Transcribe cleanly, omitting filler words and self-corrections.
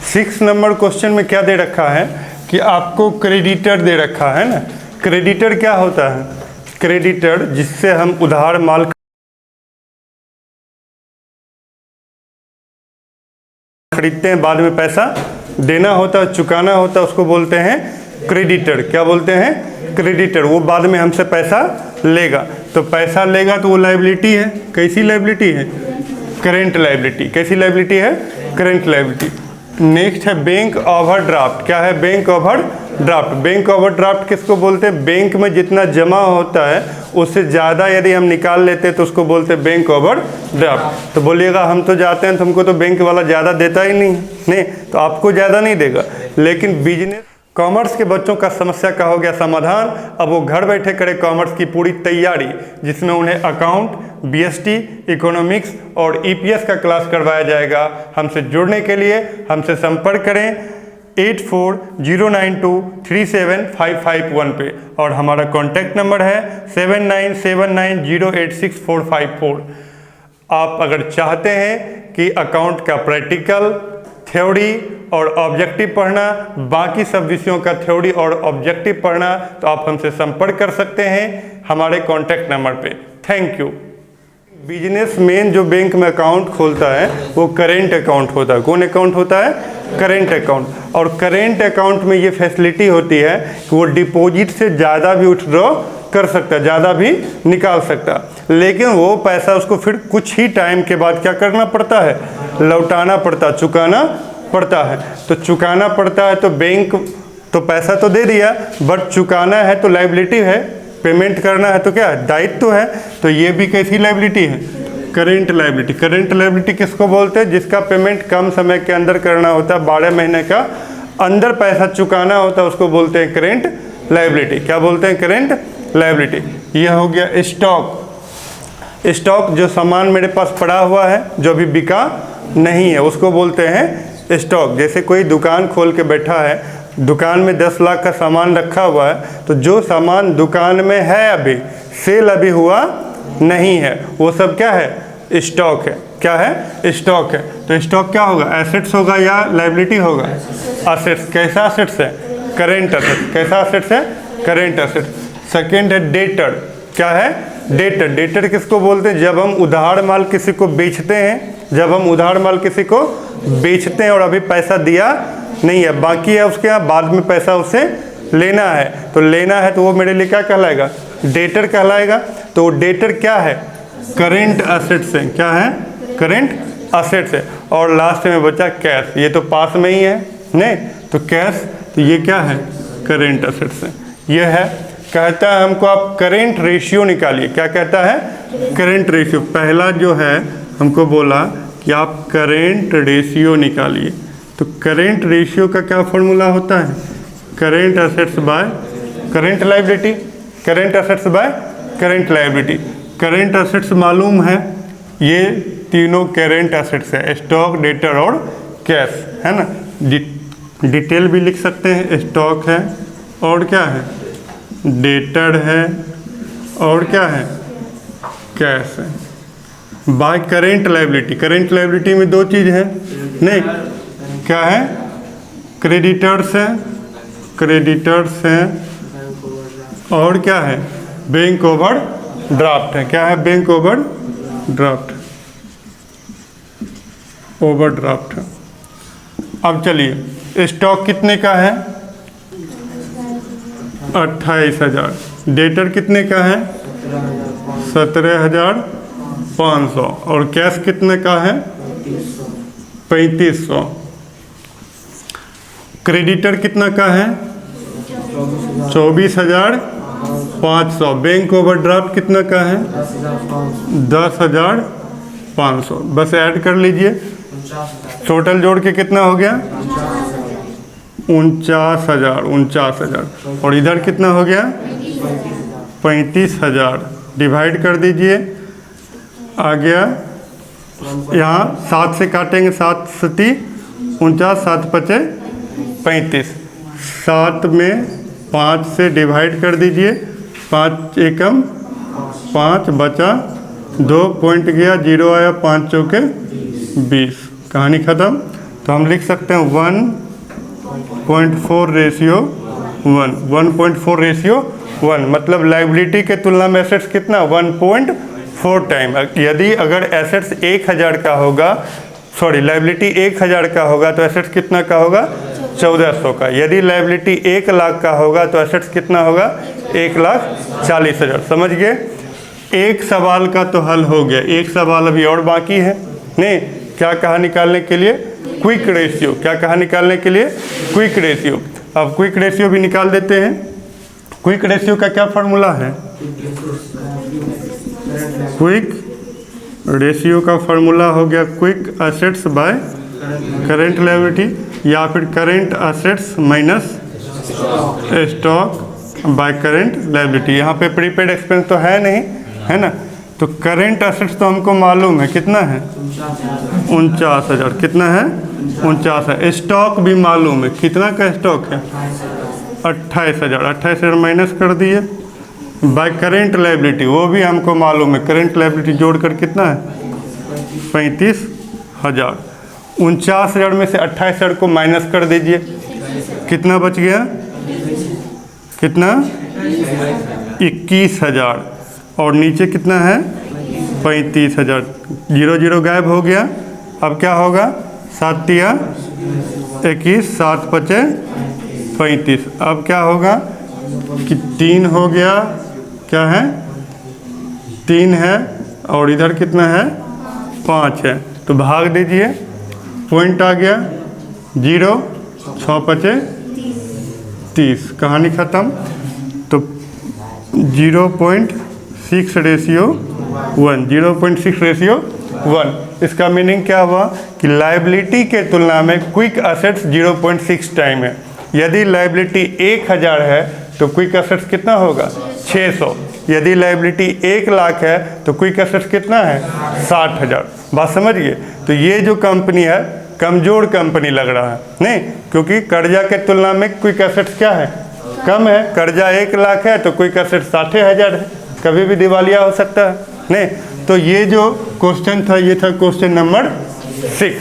6 number question में क्या दे रखा है कि आपको क्रेडिटर दे रखा है ना। क्रेडिटर क्या होता है? क्रेडिटर जिससे हम उधार माल खरीदते हैं, बाद में पैसा देना होता है, चुकाना होता है, उसको बोलते हैं क्रेडिटर। क्या बोलते हैं? क्रेडिटर। वो बाद में हमसे पैसा लेगा, तो पैसा लेगा तो वो लायबिलिटी है। कैसी लायबिलिटी है? Current liability. कैसी लायबिलिटी है? Current liability. नेक्स्ट है बैंक ओवरड्राफ्ट। क्या है बैंक ओवरड्राफ्ट? बैंक ओवरड्राफ्ट किसको बोलते हैं? बैंक में जितना जमा होता है उससे ज़्यादा यदि हम निकाल लेते हैं तो उसको बोलते हैं बैंक ओवरड्राफ्ट। तो बोलिएगा हम तो जाते हैं तो हमको तो बैंक वाला ज़्यादा देता ही नहीं, तो आपको ज़्यादा नहीं देगा। लेकिन बिजनेस कॉमर्स के बच्चों का समस्या का हो गया समाधान। अब वो घर बैठे करे कॉमर्स की पूरी तैयारी, जिसमें उन्हें अकाउंट, बीएसटी, इकोनॉमिक्स और ईपीएस का क्लास करवाया जाएगा। हमसे जुड़ने के लिए हमसे संपर्क करें 8409237551 पे, और हमारा कॉन्टैक्ट नंबर है 7979086454। आप अगर चाहते हैं कि अकाउंट का प्रैक्टिकल, थ्योरी और ऑब्जेक्टिव पढ़ना, बाकी सब विषयों का थ्योरी और ऑब्जेक्टिव पढ़ना, तो आप हमसे संपर्क कर सकते हैं हमारे कॉन्टैक्ट नंबर पे। Thank you. बिजनेसमैन जो बैंक में अकाउंट खोलता है वो करेंट अकाउंट होता है। कौन अकाउंट होता है? Current account. और करेंट अकाउंट में ये फैसिलिटी होती है कि वो डिपॉजिट से ज़्यादा भी विथड्रॉ कर सकता है, ज़्यादा भी निकाल सकता, लेकिन वो पैसा उसको फिर कुछ ही टाइम के बाद क्या करना पड़ता है? लौटाना पड़ता, चुकाना पड़ता है। तो चुकाना पड़ता है तो बैंक तो पैसा तो दे दिया, बट चुकाना है तो लायबिलिटी है, पेमेंट करना है तो क्या है? दायित्व है। तो ये भी कैसी लायबिलिटी है? Current liability. करेंट लायबिलिटी किसको बोलते हैं? जिसका पेमेंट कम समय के अंदर करना होता है, 12 महीने का अंदर पैसा चुकाना होता है, उसको बोलते हैं करेंट लायबिलिटी। क्या बोलते हैं? Current liability. यह हो गया स्टॉक। स्टॉक जो सामान मेरे पास पड़ा हुआ है जो अभी बिका नहीं है उसको बोलते हैं स्टॉक। जैसे कोई दुकान खोल के बैठा है, दुकान में 10 लाख का सामान रखा हुआ है, तो जो सामान दुकान में है अभी, सेल अभी हुआ नहीं है, वो सब क्या है? स्टॉक है। क्या है? स्टॉक है। तो स्टॉक क्या होगा? एसेट्स होगा या लायबिलिटी होगा? एसेट्स। कैसा एसेट्स है? Current assets. कैसा एसेट्स है? Current assets. सेकेंड है डेटर। क्या है? डेटर। डेटर किसको बोलते हैं? जब हम उधार माल किसी को बेचते हैं, जब हम उधार माल किसी को बेचते हैं और अभी पैसा दिया नहीं है, बाकी है उसके यहाँ, बाद में पैसा उसे लेना है, तो लेना है तो वो मेरे लिए क्या कहलाएगा? डेटर कहलाएगा। तो डेटर क्या है? करेंट एसेट्स है। क्या है? करेंट एसेट्स है। और लास्ट में बचा कैश। ये तो पास में ही है नहीं, तो कैश, तो ये क्या है? करेंट एसेट्स है। ये है, कहता है हमको आप करेंट रेशियो निकालिए। क्या कहता है? Current ratio. पहला जो है हमको बोला कि आप करेंट रेशियो निकालिए, तो करेंट रेशियो का क्या फॉर्मूला होता है? Current assets by current liability. Current assets by current liability. Current assets मालूम है, ये तीनों करेंट एसेट्स है, स्टॉक, डेटर और कैश, है ना। डिटेल भी लिख सकते हैं। स्टॉक है और क्या है? डेटर है और क्या है? कैश है। By current liability. Current liability में 2 चीज़ है नहीं, क्या है? क्रेडिटर्स है, क्रेडिटर्स हैं, और क्या है? बैंक ओवर ड्राफ्ट है। क्या है? बैंक ओवर ड्राफ्ट, ओवरड्राफ्ट है। अब चलिए, स्टॉक कितने का है? 28,000। डेटर कितने का है? 17,500। और कैश कितने का है? 3500। क्रेडिटर कितना का है? 24,500। बैंक ओवरड्राफ्ट कितना का है? 10,500। बस ऐड कर लीजिए, टोटल जोड़ के कितना हो गया? 49,000। और इधर कितना हो गया? 35,000। डिवाइड कर दीजिए, आ गया, यहाँ 7 से काटेंगे, 7 सती 49, 7 पचे 35। 7 में 5 से डिवाइड कर दीजिए, 5 एकम 5 बचा, 2 पॉइंट गया, 0 आया, 5 चौके 20। कहानी ख़त्म। तो हम लिख सकते हैं 1.4:1, मतलब लाइबिलिटी के तुलना में एसेट्स कितना 1.4 टाइम। यदि अगर एसेट्स 1000 का होगा, सॉरी लाइबिलिटी 1000 का होगा तो एसेट्स कितना का होगा 1400 का। यदि लाइबिलिटी 1 लाख का होगा तो एसेट्स कितना होगा 1,40,000। समझ गए? एक सवाल का तो हल हो गया, एक सवाल अभी और बाकी है। नहीं, क्या कहा निकालने के लिए? Quick ratio. क्या कहा निकालने के लिए? Quick ratio. अब क्विक रेशियो भी निकाल देते हैं। क्विक रेशियो का क्या फार्मूला है? क्विक रेशियो का फार्मूला हो गया quick assets by current liability, या फिर current assets minus stock by current liability. यहाँ पे प्रीपेड एक्सपेंस तो है नहीं, है ना? तो करेंट एसेट्स तो हमको मालूम है कितना है 49,000। कितना है 49 है। स्टॉक भी मालूम है, कितना का स्टॉक है 28,000। 28,000 माइनस कर दिए बाय करेंट लायबिलिटी, वो भी हमको मालूम है। करेंट लायबिलिटी जोड़कर कितना है 35,000। 49,000 में से 28,000 को माइनस कर दीजिए, कितना बच गया? कितना 21,000। और नीचे कितना है 35,000। 0 गायब हो गया। अब क्या होगा 7 या 21, 7 5 35। अब क्या होगा कि 3 हो गया, क्या है 3 है, और इधर कितना है 5 है। तो भाग दीजिए, पॉइंट आ गया 0, 6 5 30। कहानी ख़त्म। तो 0.6:1, 0.6:1। इसका मीनिंग क्या हुआ कि लायबिलिटी के तुलना में क्विक एसेट्स 0.6 टाइम है। यदि लायबिलिटी 1000 है तो क्विक एसेट्स कितना होगा 600। यदि लायबिलिटी 1 लाख है तो क्विक एसेट्स कितना है 60,000। बात समझ गए? तो ये जो कंपनी है कमज़ोर कंपनी लग रहा है, नहीं, क्योंकि कर्जा के तुलना में क्विक एसेट्स क्या है कम है। कर्जा 1 लाख है तो क्विक एसेट्स 60,000 है, कभी भी दिवालिया हो सकता है। नहीं, तो ये जो क्वेश्चन था ये था क्वेश्चन नंबर 6।